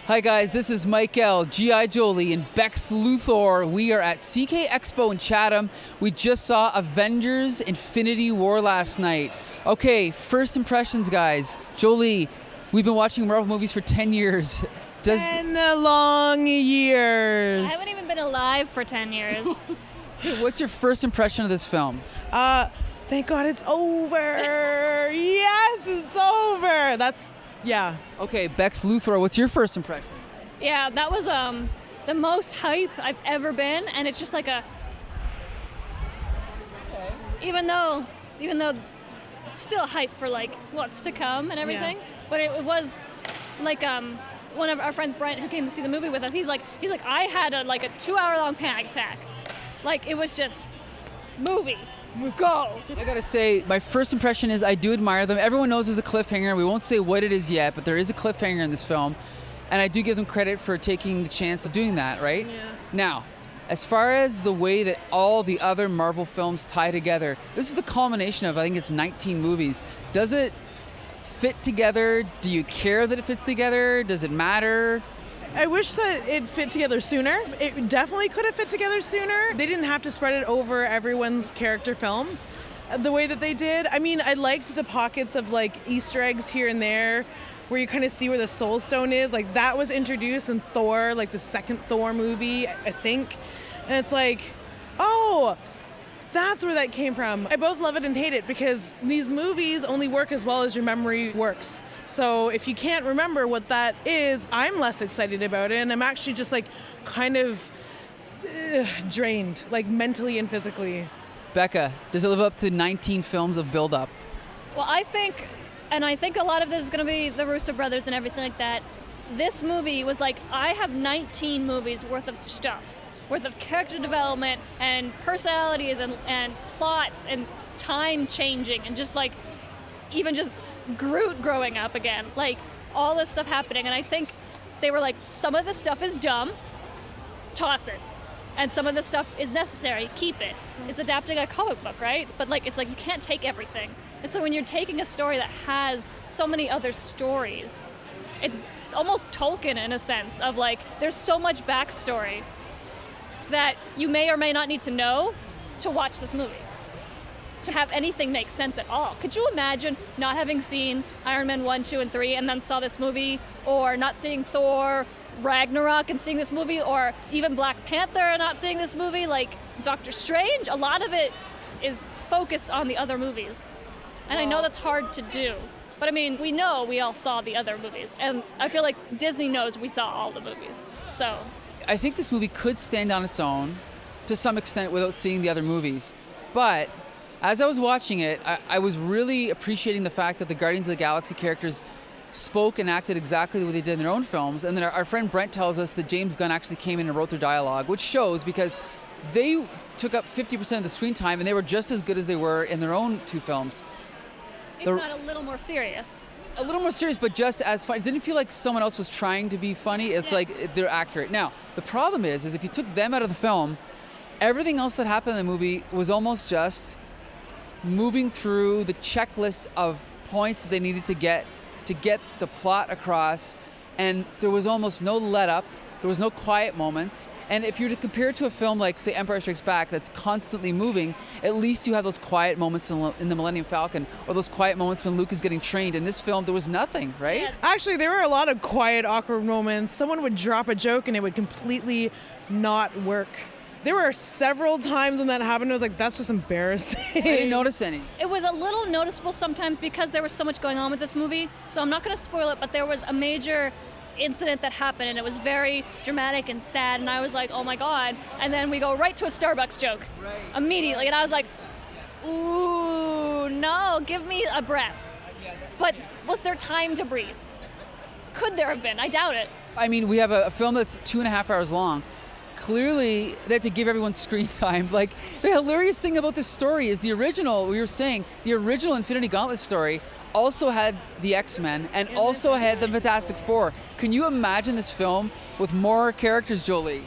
Hi guys, this is Mike L, G.I. Jolie, and Bex Luthor. We are at CK Expo in Chatham. We just saw Avengers Infinity War last night. Okay, first impressions, guys. Jolie, we've been watching Marvel movies for 10 years. 10 long years. I haven't even been alive for 10 years. What's your first impression of this film? Thank God it's over. Yes, it's over. Yeah. Okay, Bex Luthor, what's your first impression? Yeah, that was the most hype I've ever been, and it's just like a... Okay. Even though still hype for like what's to come and everything, but it was like one of our friends, Brent, who came to see the movie with us, he's like I had a 2-hour-long panic attack. Like, it was just movie. Go. I gotta say, my first impression is I do admire them. Everyone knows there's a cliffhanger. We won't say what it is yet, but there is a cliffhanger in this film. And I do give them credit for taking the chance of doing that, right? Yeah. Now, as far as the way that all the other Marvel films tie together, this is the culmination of, I think it's 19 movies. Does it fit together? Do you care that it fits together? Does it matter? I wish that it fit together sooner. It definitely could have fit together sooner. They didn't have to spread it over everyone's character film the way that they did. I mean, I liked the pockets of like Easter eggs here and there where you kind of see where the Soul Stone is. Like, that was introduced in Thor, like the second Thor movie, I think. And it's like, oh, that's where that came from. I both love it and hate it because these movies only work as well as your memory works. So if you can't remember what that is, I'm less excited about it, and I'm actually just like kind of drained, like mentally and physically. Becca, does it live up to 19 films of build-up? Well, I think a lot of this is going to be the Russo brothers and everything like that. This movie was like, I have 19 movies worth of stuff, worth of character development and personalities and plots and time changing and just like even just Groot growing up again, like all this stuff happening. And I think they were like, some of this stuff is dumb, toss it, and some of this stuff is necessary, keep it. It's adapting a comic book, right? But like, it's like you can't take everything. And so when you're taking a story that has so many other stories, it's almost Tolkien in a sense of like, there's so much backstory that you may or may not need to know to watch this movie, to have anything make sense at all. Could you imagine not having seen Iron Man 1, 2, and 3 and then saw this movie, or not seeing Thor Ragnarok and seeing this movie, or even Black Panther and not seeing this movie, like Doctor Strange? A lot of it is focused on the other movies. And I know that's hard to do, but I mean, we know we all saw the other movies, and I feel like Disney knows we saw all the movies, so. I think this movie could stand on its own to some extent without seeing the other movies, but as I was watching it, I was really appreciating the fact that the Guardians of the Galaxy characters spoke and acted exactly the way they did in their own films. And then our friend Brent tells us that James Gunn actually came in and wrote their dialogue, which shows because they took up 50% of the screen time and they were just as good as they were in their own two films. If not a little more serious. A little more serious, but just as funny. It didn't feel like someone else was trying to be funny. It's like they're accurate. Now, the problem is if you took them out of the film, everything else that happened in the movie was almost just moving through the checklist of points that they needed to get the plot across, and there was almost no let up. There was no quiet moments. And if you were to compare it to a film like, say, Empire Strikes Back that's constantly moving, at least you have those quiet moments in the Millennium Falcon, or those quiet moments when Luke is getting trained. In this film, there was nothing, right? Yeah. Actually, there were a lot of quiet, awkward moments. Someone would drop a joke and it would completely not work. There were several times when that happened. I was like, that's just embarrassing. I didn't notice any. It was a little noticeable sometimes because there was so much going on with this movie, so I'm not going to spoil it, but there was a major incident that happened and it was very dramatic and sad, and I was like, oh my God. And then we go right to a Starbucks joke immediately, and I was like, ooh, no, give me a breath. But was there time to breathe? Could there have been? I doubt it. I mean, we have a film that's 2.5 hours long. Clearly, they have to give everyone screen time. Like, the hilarious thing about this story is the original Infinity Gauntlet story also had the X-Men and also had the Fantastic Four. Can you imagine this film with more characters, Jolie?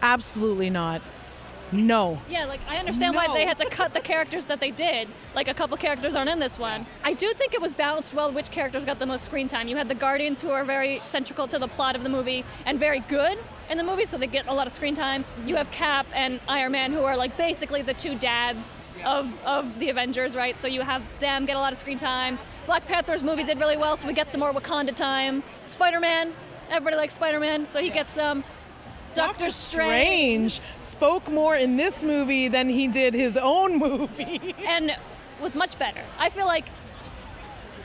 Absolutely not. No. Yeah, like I understand why they had to cut the characters that they did. Like a couple characters aren't in this one. I do think it was balanced well which characters got the most screen time. You had the Guardians, who are very central to the plot of the movie and very good in the movie, so they get a lot of screen time. You have Cap and Iron Man, who are like basically the two dads of the Avengers, right? So you have them get a lot of screen time. Black Panther's movie did really well, so we get some more Wakanda time. Spider-Man, everybody likes Spider-Man, so he gets some. Doctor Strange spoke more in this movie than he did his own movie. And was much better. I feel like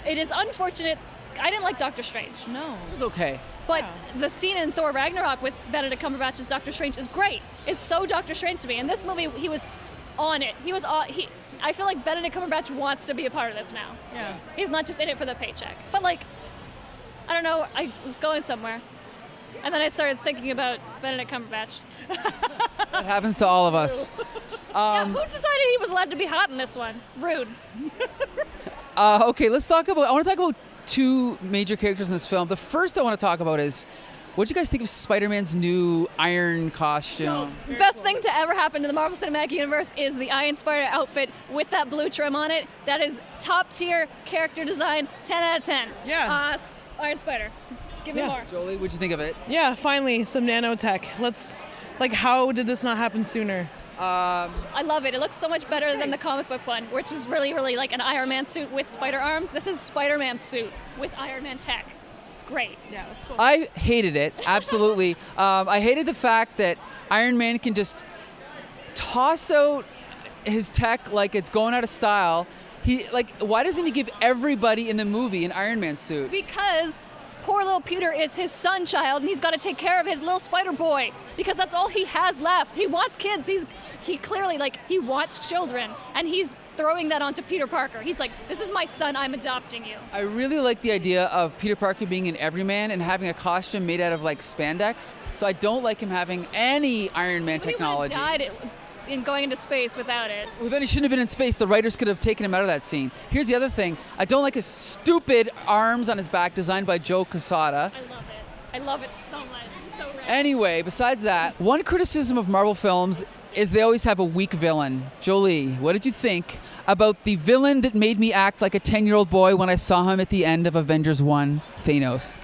it is unfortunate. I didn't like Doctor Strange. No. It was okay. But the scene in Thor Ragnarok with Benedict Cumberbatch as Doctor Strange is great. It's so Doctor Strange to me. In this movie, he was on it. I feel like Benedict Cumberbatch wants to be a part of this now. Yeah. He's not just in it for the paycheck. But like, I don't know, I was going somewhere. And then I started thinking about Benedict Cumberbatch. That happens to all of us. Yeah, who decided he was allowed to be hot in this one? Rude. Okay, I want to talk about two major characters in this film. The first I want to talk about is, what did you guys think of Spider-Man's new iron costume? Best thing to ever happen to the Marvel Cinematic Universe is the Iron Spider outfit with that blue trim on it. That is top tier character design, 10 out of 10. Yeah. Iron Spider. Give me more. Jolie, what'd you think of it? Yeah, finally, some nanotech. How did this not happen sooner? I love it. It looks so much better than the comic book one, which is really, really like an Iron Man suit with spider arms. This is Spider-Man's suit with Iron Man tech. It's great. Yeah, cool. I hated it, absolutely. I hated the fact that Iron Man can just toss out his tech like it's going out of style. Why doesn't he give everybody in the movie an Iron Man suit? Because poor little Peter is his son child, and he's got to take care of his little spider boy because that's all he has left. He wants kids. He clearly he wants children, and he's throwing that onto Peter Parker. He's like, "This is my son. I'm adopting you." I really like the idea of Peter Parker being an everyman and having a costume made out of spandex. So I don't like him having any Iron Man technology. He would have died in going into space without it. Well, then he shouldn't have been in space. The writers could have taken him out of that scene. Here's the other thing. I don't like his stupid arms on his back designed by Joe Quesada. I love it. I love it so much. It's so rad. Anyway, besides that, one criticism of Marvel films is they always have a weak villain. Jolie, what did you think about the villain that made me act like a 10-year-old boy when I saw him at the end of Avengers 1, Thanos?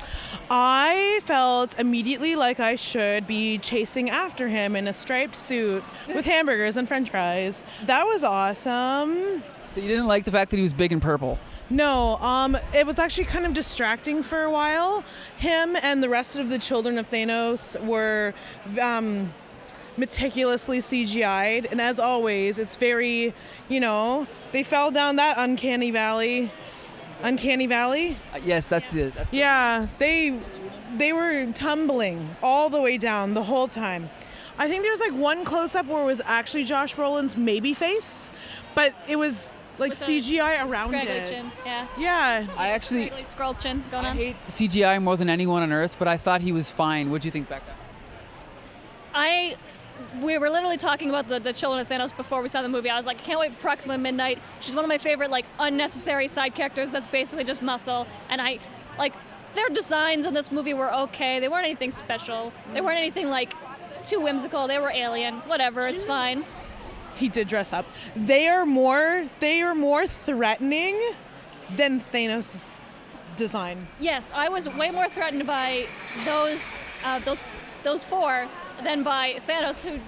I felt immediately like I should be chasing after him in a striped suit with hamburgers and french fries. That was awesome. So you didn't like the fact that he was big and purple? No, it was actually kind of distracting for a while. Him and the rest of the children of Thanos were meticulously CGI'd, and as always, it's very, they fell down that uncanny valley. Uncanny Valley? Yes, that's it. Yeah, they were tumbling all the way down the whole time. I think there was one close-up where it was actually Josh Brolin's maybe face, but it was with CGI around it. Chin. Yeah. Yeah. I actually Scroll chin going on. I hate CGI more than anyone on earth, but I thought he was fine. What do you think, Becca? We were literally talking about the children of Thanos before we saw the movie. I was like, can't wait for Proxima Midnight. She's one of my favorite unnecessary side characters that's basically just muscle. And their designs in this movie were okay. They weren't anything special. They weren't anything too whimsical. They were alien. Whatever, it's fine. He did dress up. They are more threatening than Thanos' design. Yes, I was way more threatened by those four than by Thanos, who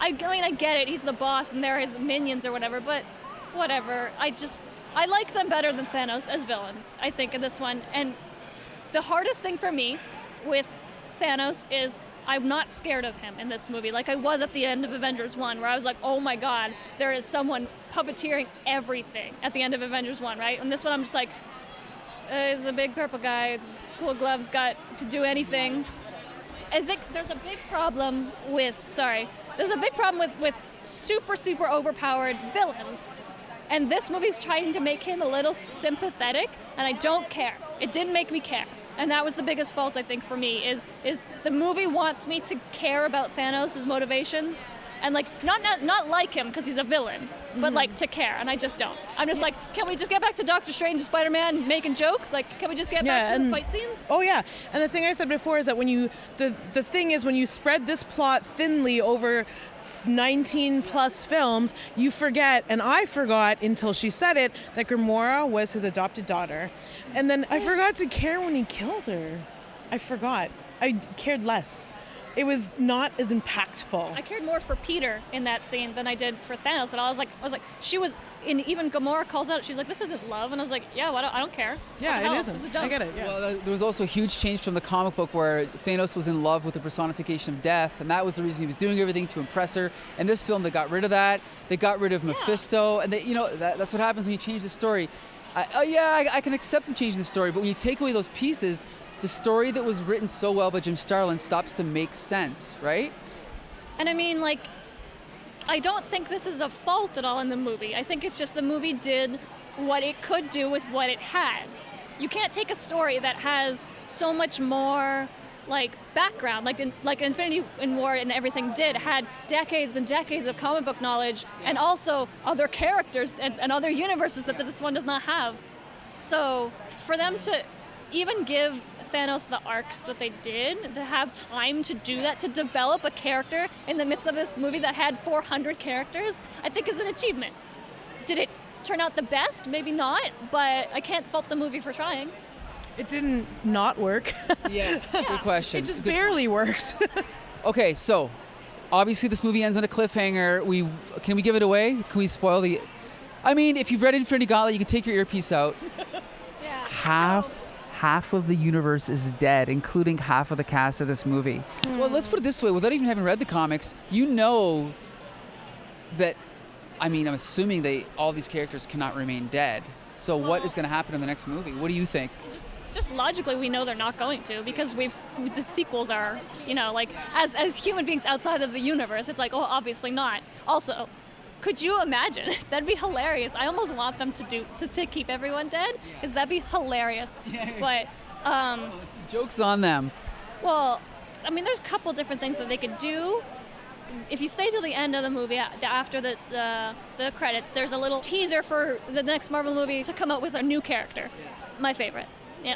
I get it, he's the boss and they're his minions or whatever, but whatever. I like them better than Thanos as villains, I think, in this one. And the hardest thing for me with Thanos is I'm not scared of him in this movie, like I was at the end of Avengers 1, where I was like, oh my god, there is someone puppeteering everything at the end of Avengers 1, right? And this one I'm just like, he's a big purple guy, his cool gloves got to do anything. I think there's a big problem with super, super overpowered villains. And this movie's trying to make him a little sympathetic, and I don't care. It didn't make me care. And that was the biggest fault, I think, for me, is the movie wants me to care about Thanos' motivations, and not like him because he's a villain, but like to care, and I just don't. I'm just like, can we just get back to Doctor Strange and Spider-Man making jokes? Like, can we just get back to the fight scenes? Oh yeah, and the thing I said before is that when you the thing is when you spread this plot thinly over 19 plus films, you forget, and I forgot until she said it, that Gamora was his adopted daughter, and then I forgot to care when he killed her. I forgot. I cared less. It was not as impactful. I cared more for Peter in that scene than I did for Thanos. And I was like, she was, and even Gamora calls out, she's like, this isn't love. And I was like, yeah, well, I don't care. Yeah, it isn't. This is dumb. I get it. Yeah. Well, there was also a huge change from the comic book where Thanos was in love with the personification of death, and that was the reason he was doing everything to impress her. In this film, they got rid of that. They got rid of Mephisto, and that's what happens when you change the story. I can accept them changing the story, but when you take away those pieces, the story that was written so well by Jim Starlin stops to make sense, right? And I mean, like, I don't think this is a fault at all in the movie. I think it's just the movie did what it could do with what it had. You can't take a story that has so much more, like, background, like Infinity War and everything had decades and decades of comic book knowledge, and also other characters and other universes that this one does not have. So for them to even give Thanos the arcs that they did, to have time to do that, to develop a character in the midst of this movie that had 400 characters, I think is an achievement. Did it turn out the best? Maybe not, but I can't fault the movie for trying. It didn't not work. Yeah, good question. It just barely worked. Okay, so obviously this movie ends on a cliffhanger. Can we give it away? Can we spoil the... I mean, if you've read Infinity Gauntlet, you can take your earpiece out. Yeah. Half of the universe is dead, including half of the cast of this movie. Well, let's put it this way. Without even having read the comics, you know that, I mean, I'm assuming all these characters cannot remain dead. So what is going to happen in the next movie? What do you think? Just logically, we know they're not going to, because the sequels are, like, as human beings outside of the universe, it's like, oh, obviously not. Also, could you imagine? That'd be hilarious. I almost want them to keep everyone dead, because that'd be hilarious. But joke's on them. Well, I mean, there's a couple different things that they could do. If you stay till the end of the movie, after the credits, there's a little teaser for the next Marvel movie to come out with a new character. My favorite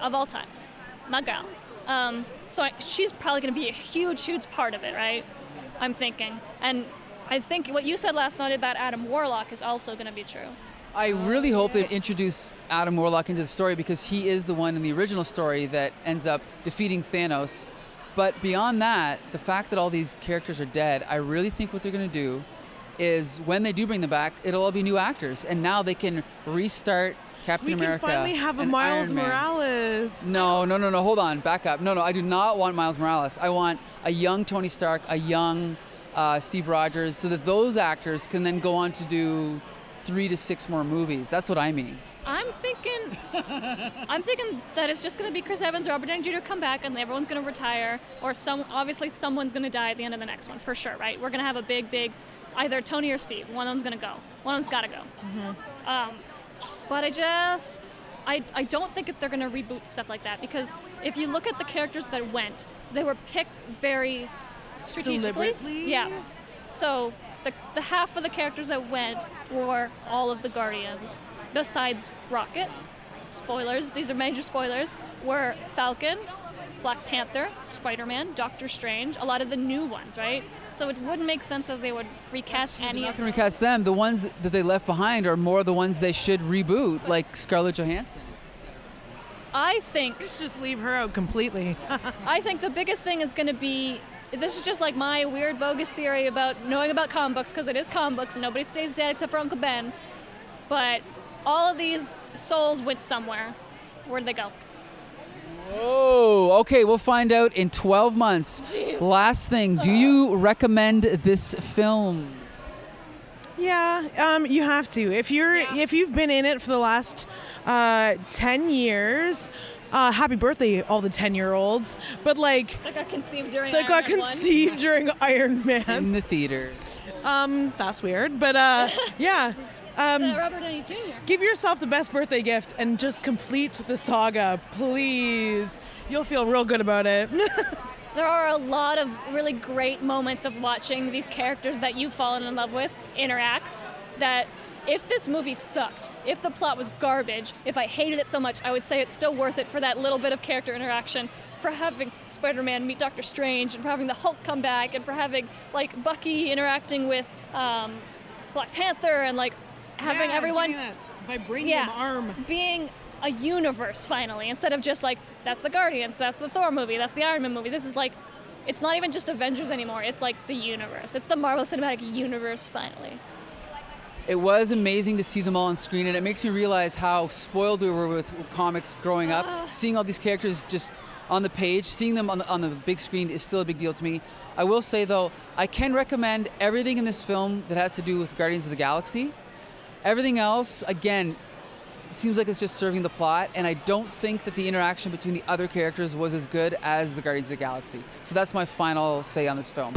of all time, my girl. So she's probably going to be a huge, huge part of it, right? I'm thinking. And I think what you said last night about Adam Warlock is also going to be true. I really hope they introduce Adam Warlock into the story, because he is the one in the original story that ends up defeating Thanos. But beyond that, the fact that all these characters are dead, I really think what they're going to do is when they do bring them back, it'll all be new actors. And now they can restart Captain America. We can finally have a and Miles Iron Man. Morales. No, hold on, back up. No, I do not want Miles Morales. I want a young Tony Stark, a young Steve Rogers, so that those actors can then go on to do 3 to 6 more movies. That's what I mean. I'm thinking that it's just going to be Chris Evans or Robert Downey Jr. come back, and everyone's going to retire, or obviously someone's going to die at the end of the next one, for sure, right? We're going to have a big, either Tony or Steve. One of them's going to go. One of them's got to go. Mm-hmm. But I don't think that they're going to reboot stuff like that, because if you look at the characters that went, they were picked very strategically. Deliberately? Yeah. So the half of the characters that went were all of the Guardians, besides Rocket. Spoilers, these are major spoilers, were Falcon, Black Panther, Spider-Man, Doctor Strange, a lot of the new ones, right? So it wouldn't make sense that they would recast any They're not of going to recast them. The ones that they left behind are more the ones they should reboot, like Scarlett Johansson. I think Let's just leave her out completely. I think the biggest thing is going to be, this is just like my weird bogus theory about knowing about comic books, because it is comic books and nobody stays dead except for Uncle Ben. But all of these souls went somewhere. Where did they go? Oh, okay, we'll find out in 12 months. Jeez. Last thing, do you recommend this film? Yeah, you have to. If you've been in it for the last 10 years, happy birthday, all the 10-year-olds. But like That got conceived during that Iron got Man 1. conceived during Iron Man. In the theaters. That's weird, but yeah. Robert Downey Jr. Give yourself the best birthday gift and just complete the saga, please. You'll feel real good about it. There are a lot of really great moments of watching these characters that you've fallen in love with interact. that if this movie sucked, if the plot was garbage, if I hated it so much, I would say it's still worth it for that little bit of character interaction, for having Spider-Man meet Doctor Strange, and for having the Hulk come back, and for having like Bucky interacting with Black Panther, and like having everyone that vibranium arm. being a universe finally, instead of just like, that's the Guardians, that's the Thor movie, that's the Iron Man movie. This is like, it's not even just Avengers anymore. It's like the universe. It's the Marvel Cinematic Universe finally. It was amazing to see them all on screen, and it makes me realize how spoiled we were with comics growing up. Seeing all these characters just on the page, seeing them on the big screen is still a big deal to me. I will say though, I can recommend everything in this film that has to do with Guardians of the Galaxy. Everything else, again, seems like it's just serving the plot, and I don't think that the interaction between the other characters was as good as the Guardians of the Galaxy. So that's my final say on this film.